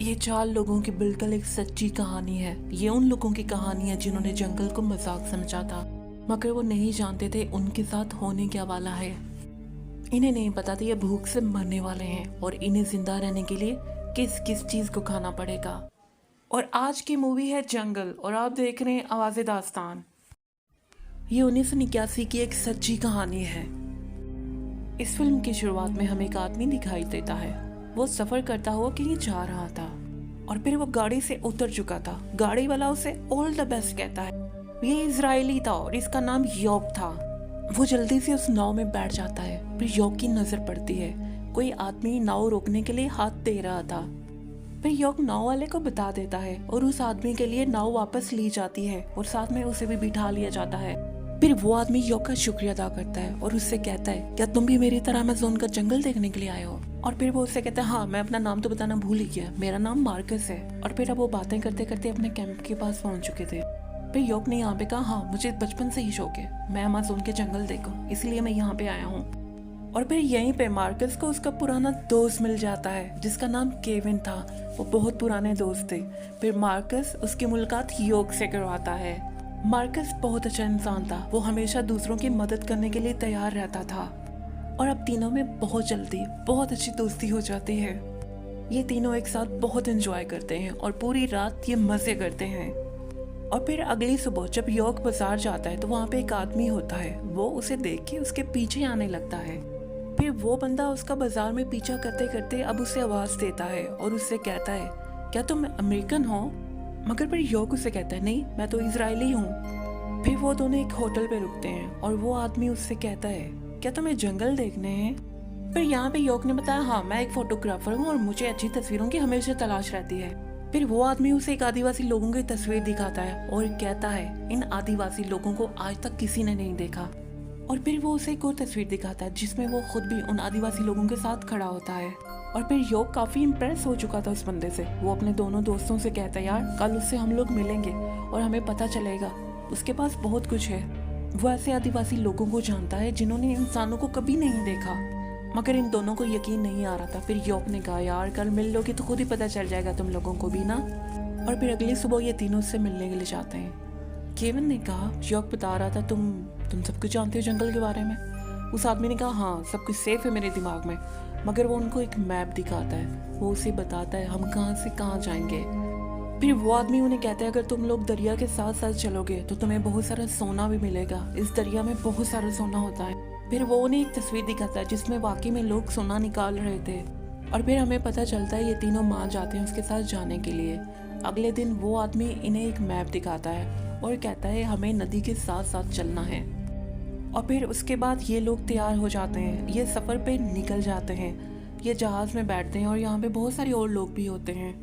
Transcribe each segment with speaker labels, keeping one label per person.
Speaker 1: ये 4 लोगों की बिल्कुल एक सच्ची कहानी है। ये उन लोगों की कहानी है जिन्होंने जंगल को मजाक समझा था, मगर वो नहीं जानते थे उनके साथ होने क्या वाला है। इन्हें नहीं पता था ये भूख से मरने वाले हैं और इन्हें जिंदा रहने के लिए किस किस चीज को खाना पड़ेगा। और आज की मूवी है जंगल और आप देख रहे हैं आवाज़े दास्तान। ये 1981 की एक सच्ची कहानी है। इस फिल्म की शुरुआत में हमें एक आदमी दिखाई देता है। वो सफर करता हुआ कहीं जा रहा था और फिर वो गाड़ी से उतर चुका था। गाड़ी वाला उसे ऑल द बेस्ट कहता है। ये इजरायली था और इसका नाम योब था। वो जल्दी से उस नाव में बैठ जाता है। फिर योब की नजर पड़ती है। कोई आदमी नाव रोकने के लिए हाथ दे रहा था। फिर योब नाव वाले को बता देता है और उस आदमी के लिए नाव वापस ली जाती है और साथ में उसे भी बिठा लिया जाता है। फिर वो आदमी योब का शुक्रिया अदा करता है और उससे कहता है, क्या तुम भी मेरी तरह अमेज़न का जंगल देखने के लिए आए हो? और फिर वो उससे कहता है, हाँ मैं अपना नाम तो बताना भूल ही गया, मेरा नाम मार्कस है। और फिर अब वो बातें करते करते अपने कैंप के पास पहुंच चुके थे। फिर योब ने यहाँ पे कहा, हाँ मुझे बचपन से ही शौक है, मैं अमेज़न के जंगल देखूं, इसलिए मैं यहाँ पे आया हूँ। और फिर यहीं पे मार्कस को उसका पुराना दोस्त मिल जाता है जिसका नाम केविन था। वो बहुत पुराने दोस्त थे। फिर मार्कस उसकी मुलाकात योब से करवाता है। मार्कस बहुत अच्छा इंसान था। वो हमेशा दूसरों की मदद करने के लिए तैयार रहता था और अब तीनों में बहुत जल्दी बहुत अच्छी दोस्ती हो जाती है। ये तीनों एक साथ बहुत एंजॉय करते हैं और पूरी रात ये मजे करते हैं। और फिर अगली सुबह जब योग बाजार जाता है तो वहाँ पे एक आदमी होता है। वो उसे देख के उसके पीछे आने लगता है। फिर वो बंदा उसका बाजार में पीछा करते करते अब उसे आवाज देता है और उससे कहता है, क्या तुम अमेरिकन हो? मगर फिर योग उसे कहता है, नहीं मैं तो इजरायली हूँ। फिर वो दोनों एक होटल पे रुकते हैं और वो आदमी उससे कहता है, क्या तुम्हें जंगल देखने हैं? फिर यहाँ पे योग ने बताया, हाँ मैं एक फोटोग्राफर हूँ और मुझे अच्छी तस्वीरों की हमेशा तलाश रहती है। फिर वो आदमी उसे एक आदिवासी लोगों की तस्वीर दिखाता है और कहता है, इन आदिवासी लोगों को आज तक किसी ने नहीं देखा। और फिर वो उसे एक और तस्वीर दिखाता है जिसमें वो खुद भी उन आदिवासी लोगों के साथ खड़ा होता है। और फिर योग काफी इम्प्रेस हो चुका था उस बंदे से। वो अपने दोनों दोस्तों से कहता है, यार कल उससे हम लोग मिलेंगे और हमें पता चलेगा उसके पास बहुत कुछ है। वो ऐसे आदिवासी लोगों को जानता है जिन्होंने इंसानों को कभी नहीं देखा। मगर इन दोनों को यकीन नहीं आ रहा था। फिर योग ने कहा, यार कल मिल लोगे तो खुद ही पता चल जाएगा तुम लोगों को भी ना। और फिर अगली सुबह ये तीनों उससे मिलने के लिए जाते हैं। केविन ने कहा, योग बता रहा था तुम सब कुछ जानते हो जंगल के बारे में? उस आदमी ने कहा, हाँ सब कुछ सेफ है मेरे दिमाग में। मगर वो उनको एक मैप दिखाता है। वो उसे बताता है हम कहाँ से कहाँ जाएंगे। फिर वो आदमी उन्हें कहता है, अगर तुम लोग दरिया के साथ साथ चलोगे तो तुम्हें बहुत सारा सोना भी मिलेगा। इस दरिया में बहुत सारा सोना होता है। फिर वो उन्हें एक तस्वीर दिखाता है जिसमें वाकई में लोग सोना निकाल रहे थे। और फिर हमें पता चलता है ये तीनों मान जाते हैं उसके साथ जाने के लिए। अगले दिन वो आदमी इन्हें एक मैप दिखाता है और कहता है हमें नदी के साथ साथ चलना है। और फिर उसके बाद ये लोग तैयार हो जाते हैं। ये सफ़र पे निकल जाते हैं। ये जहाज़ में बैठते हैं और यहाँ पे बहुत सारे और लोग भी होते हैं।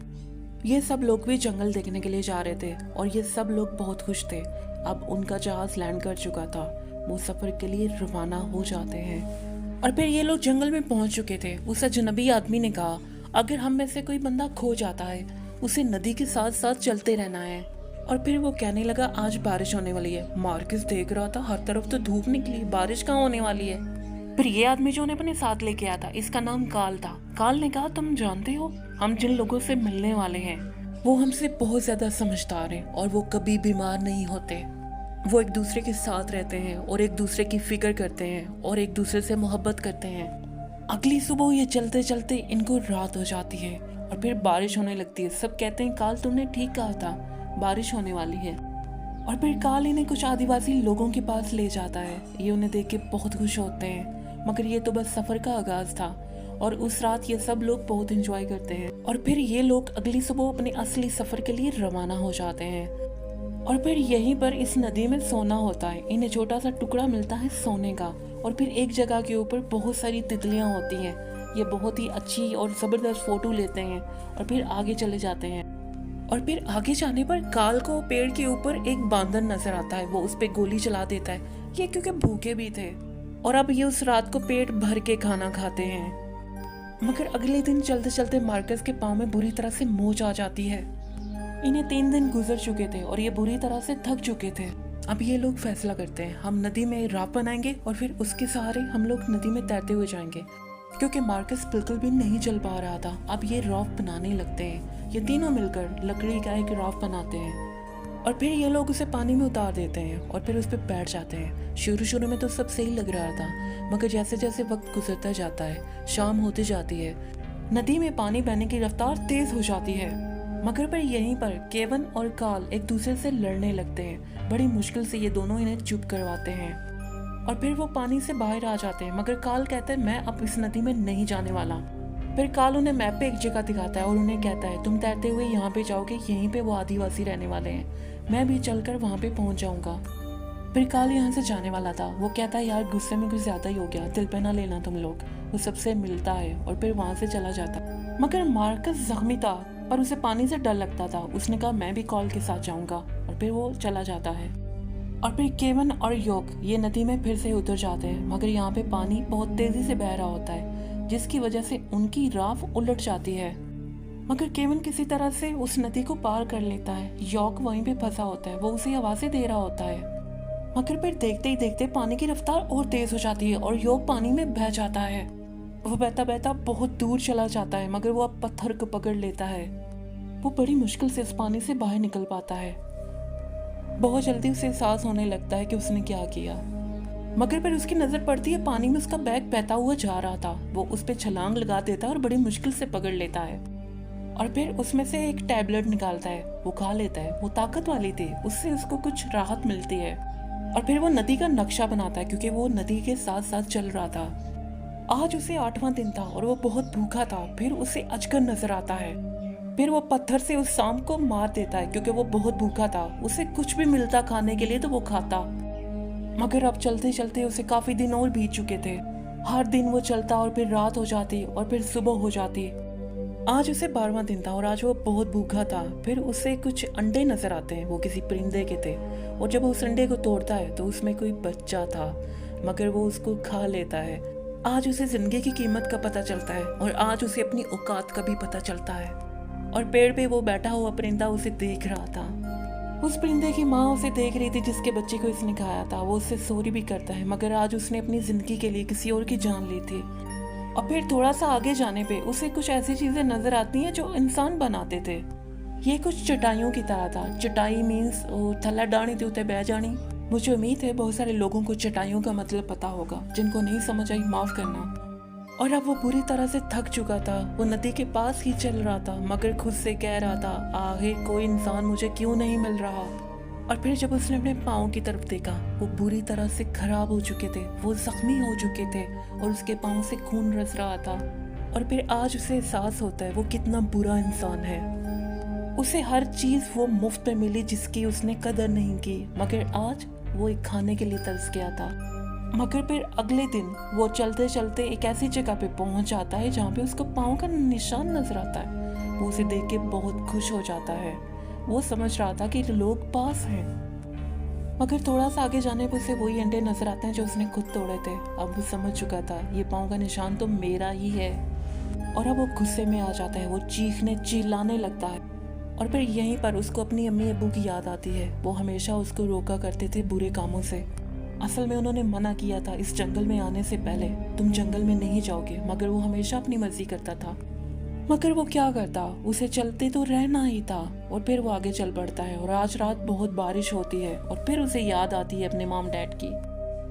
Speaker 1: ये सब लोग भी जंगल देखने के लिए जा रहे थे और ये सब लोग बहुत खुश थे। अब उनका जहाज़ लैंड कर चुका था। वो सफ़र के लिए रवाना हो जाते हैं। और फिर ये लोग जंगल में पहुँच चुके थे। उस अजनबी आदमी ने कहा, अगर हम में से कोई बंदा खो जाता है उसे नदी के साथ साथ चलते रहना है। और फिर वो कहने लगा, आज बारिश होने वाली है। मार्कस देख रहा था हर तरफ तो धूप निकली, बारिश कहाँ होने वाली है। फिर ये आदमी जो उन्हें अपने साथ लेके आया था, इसका नाम काल था। काल ने कहा, तुम जानते हो हम जिन लोगों से मिलने वाले हैं वो हमसे बहुत ज्यादा समझदार हैं और वो कभी बीमार नहीं होते। वो एक दूसरे के साथ रहते हैं और एक दूसरे की फिक्र करते हैं और एक दूसरे से मोहब्बत करते हैं। अगली सुबह ये चलते चलते इनको रात हो जाती है और फिर बारिश होने लगती है। सब कहते हैं, काल तुमने ठीक कहा था, बारिश होने वाली है। और फिर काल इन्हें कुछ आदिवासी लोगों के पास ले जाता है। ये उन्हें देख के बहुत खुश होते हैं। मगर ये तो बस सफर का आगाज था और उस रात ये सब लोग बहुत एंजॉय करते हैं। और फिर ये लोग अगली सुबह अपने असली सफर के लिए रवाना हो जाते हैं। और फिर यहीं पर इस नदी में सोना होता है। इन्हें छोटा सा टुकड़ा मिलता है सोने का। और फिर एक जगह के ऊपर बहुत सारी तितलियां होती हैं। ये बहुत ही अच्छी और जबरदस्त फोटो लेते हैं और फिर आगे चले जाते हैं। और फिर आगे जाने पर काल को पेड़ के ऊपर एक बांदर नजर आता है। वो उस पे गोली चला देता है, ये क्योंकि भूखे भी थे। और अब ये उस रात को पेट भर के खाना खाते हैं। मगर अगले दिन चलते चलते मार्कस के पाँव में बुरी तरह से मोच आ जाती है। इन्हें 3 दिन गुजर चुके थे और ये बुरी तरह से थक चुके थे। अब ये लोग फैसला करते हैं, हम नदी में राफ्ट बनाएंगे और फिर उसके सहारे हम लोग नदी में तैरते हुए जाएंगे। क्योंकि मार्कस बिल्कुल भी नहीं चल पा रहा था। अब ये राफ्ट बनाने लगते हैं। ये तीनों मिलकर लकड़ी का एक राफ्ट बनाते हैं और फिर ये लोग उसे पानी में उतार देते हैं और फिर उस पर बैठ जाते हैं। शुरू शुरू में तो सब सही लग रहा था, मगर जैसे जैसे वक्त गुजरता जाता है, शाम होती जाती है, नदी में पानी बहने की रफ्तार तेज हो जाती है। मगर फिर यहीं पर केवन और कार्ल एक दूसरे से लड़ने लगते हैं। बड़ी मुश्किल से ये दोनों इन्हें चुप करवाते हैं और फिर वो पानी से बाहर आ जाते हैं। मगर कार्ल कहता है मैं अब इस नदी में नहीं जाने वाला। फिर कार्ल उन्हें मैप पे एक जगह दिखाता है और उन्हें कहता है तुम तैरते हुए यहाँ पे जाओगे, यहीं पे वो आदिवासी रहने वाले हैं, मैं भी चलकर वहाँ पे पहुँच जाऊँगा। फिर कार्ल यहाँ से जाने वाला था। वो कहता है यार गुस्से में कुछ ज्यादा ही हो गया, दिल पे ना लेना तुम लोग। वो सबसे मिलता है और फिर वहाँ से चला जाता। मगर मार्कस जख्मी था पर उसे पानी से डर लगता था। उसने कहा मैं भी कार्ल के साथ जाऊँगा और फिर वो चला जाता है। और फिर केवन और योग ये नदी में फिर से उतर जाते हैं, मगर यहाँ पे पानी बहुत तेजी से बह रहा होता है, जिसकी वजह से उनकी राफ उलट जाती है। मगर केवन किसी तरह से उस नदी को पार कर लेता है। योग वहीं पे फंसा होता है, वो उसे आवाजें दे रहा होता है। मगर फिर देखते ही देखते पानी की रफ्तार और तेज हो जाती है और योग पानी में बह जाता है। वो बहता बहता बहुत दूर चला जाता है, मगर वो अब पत्थर को पकड़ लेता है। वो बड़ी मुश्किल से उस पानी से बाहर निकल पाता है। बहुत जल्दी उसे एहसास होने लगता है कि उसने क्या किया। मगर फिर उसकी नजर पड़ती है पानी में उसका बैग बहता हुआ जा रहा था। वो उस पर छलांग लगा देता है और बड़ी मुश्किल से पकड़ लेता है और फिर उसमें से एक टैबलेट निकालता है, वो खा लेता है। वो ताकत वाली थी, उससे उसको कुछ राहत मिलती है। और फिर वो नदी का नक्शा बनाता है क्योंकि वो नदी के साथ साथ चल रहा था। आज उसे 8वां दिन था और वो बहुत भूखा था। फिर उसे अजगर नजर आता है। फिर वो पत्थर से उस सांप को मार देता है क्योंकि वो बहुत भूखा था। उसे कुछ भी मिलता खाने के लिए तो वो खाता। मगर अब चलते चलते उसे काफी दिन और बीत चुके थे। हर दिन वो चलता और फिर रात हो जाती और फिर सुबह हो जाती। आज उसे 12वां दिन था और आज वो बहुत भूखा था। फिर उसे कुछ अंडे नजर आते हैं, वो किसी परिंदे के थे। और जब वो उस अंडे को तोड़ता है तो उसमें कोई बच्चा था, मगर वो उसको खा लेता है। आज उसे जिंदगी की कीमत का पता चलता है और आज उसे अपनी औकात का भी पता चलता है। और पेड़ पे वो बैठा हुआ परिंदा उसे देख रहा था। उस परिंदे की माँ उसे देख रही थी जिसके बच्चे को इसने खाया था। वो उससे सॉरी भी करता है, मगर आज उसने अपनी जिंदगी के लिए किसी और की जान ली थी। और फिर थोड़ा सा आगे जाने पे उसे कुछ ऐसी चीजें नजर आती हैं जो इंसान बनाते थे। ये कुछ चटाइयों की तरह था। चटाई मीन्स थल्ला डाणी थी उते बह जानी। मुझे उम्मीद है बहुत सारे लोगों को चटाइयों का मतलब पता होगा, जिनको नहीं समझ आई माफ करना। और अब वो पूरी तरह से थक चुका था। वो नदी के पास ही चल रहा था, मगर खुद से कह रहा था आखिर कोई इंसान मुझे क्यों नहीं मिल रहा। और फिर जब उसने अपने पाँव की तरफ देखा, वो बुरी तरह से खराब हो चुके थे, वो जख्मी हो चुके थे और उसके पाँव से खून रस रहा था। और फिर आज उसे एहसास होता है वो कितना बुरा इंसान है। उसे हर चीज वो मुफ्त में मिली जिसकी उसने कदर नहीं की, मगर आज वो एक खाने के लिए तरस गया था। मगर फिर अगले दिन वो चलते चलते एक ऐसी जगह पे पहुंच जाता है जहाँ पे उसको पाँव का निशान नजर आता है। वो उसे देख के बहुत खुश हो जाता है। वो समझ रहा था कि लोग पास हैं। मगर थोड़ा सा आगे जाने पर उसे वही अंडे नजर आते हैं जो उसने खुद तोड़े थे। अब वो समझ चुका था ये पाँव का निशान तो मेरा ही है। और अब वो गुस्से में आ जाता है। वो चीखने चिल्लाने लगता है। और फिर यहीं पर उसको अपनी अम्मी अब्बू की याद आती है। वो हमेशा उसको रोका करते थे बुरे कामों से। असल में उन्होंने मना किया था इस जंगल में आने से पहले, तुम जंगल में नहीं जाओगे, मगर वो हमेशा अपनी मर्जी करता था। मगर वो क्या करता, उसे चलते तो रहना ही था। और फिर वो आगे चल पड़ता है और आज रात बहुत बारिश होती है। और फिर उसे याद आती है अपने मॉम डैड की।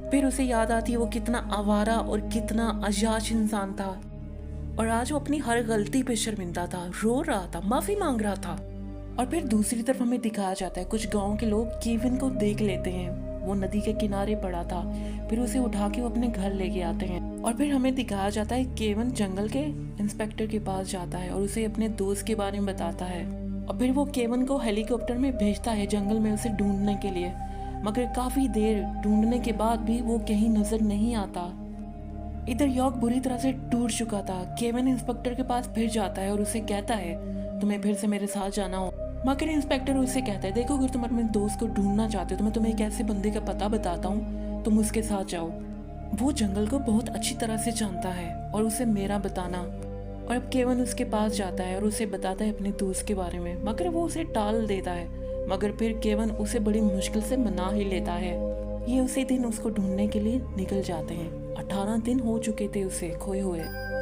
Speaker 1: फिर उसे याद आती है वो कितना आवारा और कितना अयाश इंसान था। और आज वो अपनी हर गलती पे शर्मिंदा था, रो रहा था, माफी मांग रहा था। और फिर दूसरी तरफ हमें दिखाया जाता है कुछ गांव के लोग केविन को देख लेते हैं। वो नदी के किनारे पड़ा था। फिर उसे उठा के वो अपने घर लेके आते हैं। और फिर हमें दिखाया जाता है केविन जंगल के इंस्पेक्टर के पास जाता है और उसे अपने दोस्त के बारे में बताता है। और फिर वो केविन को हेलीकॉप्टर में भेजता है जंगल में उसे ढूंढने के लिए। मगर काफी देर ढूंढने के बाद भी वो कहीं नजर नहीं आता। इधर यॉर्क बुरी तरह से टूट चुका था। केविन इंस्पेक्टर के पास फिर जाता है और उसे कहता है तुम्हें फिर से मेरे साथ जाना हो। मगर इंस्पेक्टर उससे कहता है देखो अगर तुम अपने दोस्त को ढूंढना चाहते हो तो मैं तुम्हें एक ऐसे बंदे का पता बताता हूँ, तुम उसके साथ जाओ। वो जंगल को बहुत अच्छी तरह से जानता है और उसे मेरा बताना। और अब केविन उसके पास जाता है और उसे बताता है अपने दोस्त के बारे में, मगर वो उसे टाल देता है। मगर फिर केविन उसे बड़ी मुश्किल से मना ही लेता है। ये उसी दिन उसको ढूंढने के लिए निकल जाते हैं। 18 दिन हो चुके थे उसे खोए हुए।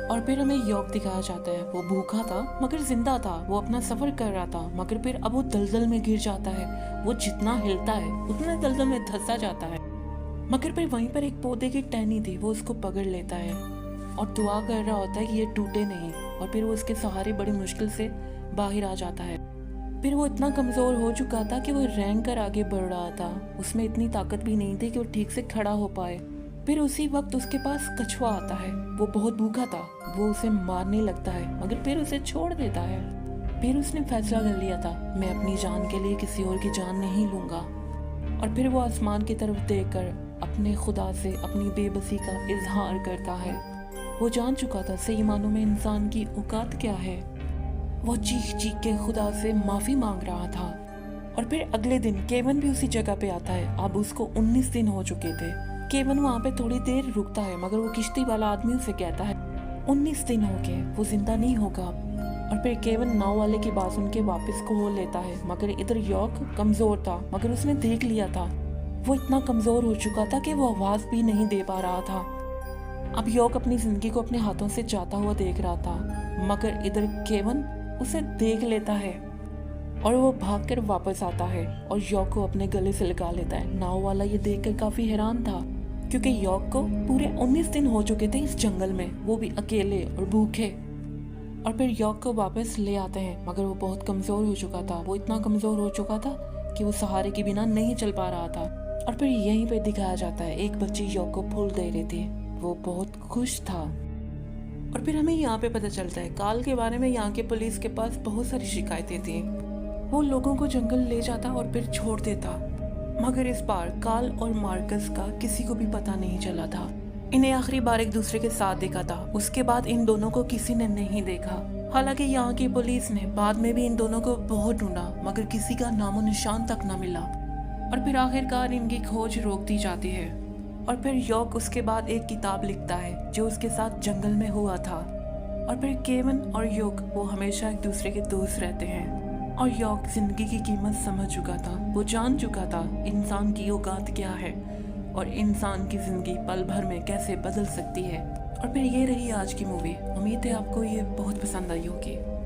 Speaker 1: और फिर हमें यॉक दिखाया जाता है। वो भूखा था मगर जिंदा था, वो अपना सफर कर रहा था, मगर फिर अब वो दलदल में गिर जाता है। वो जितना हिलता है उतना दलदल में धंसा जाता है, मगर फिर वहीं पर एक पौधे की टहनी थी, वो उसको पकड़ लेता है और दुआ कर रहा होता है कि ये टूटे नहीं। और फिर वो उसके सहारे बड़ी मुश्किल से बाहर आ जाता है। फिर वो इतना कमजोर हो चुका था कि वो रेंग कर आगे बढ़ रहा था, उसमें इतनी ताकत भी नहीं थी कि वो ठीक से खड़ा हो पाए। फिर उसी वक्त उसके पास कछुआ आता है। वो बहुत भूखा था, वो उसे मारने लगता है मगर फिर उसे छोड़ देता है। फिर उसने फैसला कर लिया था, मैं अपनी जान के लिए किसी और की जान नहीं लूंगा। और फिर वो आसमान की तरफ देखकर अपने खुदा से अपनी बेबसी का इजहार करता है। वो जान चुका था सही मानों में इंसान की औकात क्या है। वो चीख चीख के खुदा से माफी मांग रहा था। और फिर अगले दिन केवन भी उसी जगह पे आता है। अब उसको 19 दिन हो चुके थे। केवन वहाँ पे थोड़ी देर रुकता है, मगर वो किश्ती वाला आदमी उसे कहता है 19 दिन हो गए, वो जिंदा नहीं होगा। और फिर केवन नाव वाले की बात सुन के वापस को लेता है, मगर इधर यॉक कमजोर था, मगर उसने देख लिया था वो इतना कमजोर हो चुका था कि वो आवाज भी नहीं दे पा रहा था। अब यॉक अपनी जिंदगी को अपने हाथों से जाता हुआ देख रहा था, मगर इधर केवन उसे देख लेता है और वो भागकर वापस आता है और यॉक को अपने गले से लगा लेता है। नाव वाला ये देखकर काफी हैरान था, क्योंकि यॉक को पूरे 19 दिन हो चुके थे इस जंगल में, वो भी अकेले और भूखे। और फिर यॉक को वापस ले आते हैं, मगर वो बहुत कमजोर हो चुका था। वो इतना कमजोर हो चुका था कि वो सहारे के बिना नहीं चल पा रहा था। और फिर यहीं पे दिखाया जाता है एक बच्ची यॉक को फूल दे रही थी, वो बहुत खुश था। और फिर हमें यहाँ पे पता चलता है काल के बारे में। यहाँ के पुलिस के पास बहुत सारी शिकायतें थी। वो लोगों को जंगल ले जाता और फिर छोड़ देता, मगर इस बार काल और मार्कस का किसी को भी पता नहीं चला था। इन्हें आखिरी बार एक दूसरे के साथ देखा था, उसके बाद इन दोनों को किसी ने नहीं देखा। हालांकि यहाँ की पुलिस ने बाद में भी इन दोनों को बहुत ढूंढा, मगर किसी का नामो निशान तक न मिला। और फिर आखिरकार इनकी खोज रोक दी जाती है। और फिर यॉक उसके बाद एक किताब लिखता है जो उसके साथ जंगल में हुआ था। और फिर केवन और यॉक वो हमेशा एक दूसरे के दोस्त रहते हैं। और यॉक जिंदगी की कीमत समझ चुका था, वो जान चुका था इंसान की औकात क्या है और इंसान की जिंदगी पल भर में कैसे बदल सकती है। और फिर ये रही आज की मूवी। उम्मीद है आपको ये बहुत पसंद आई होगी।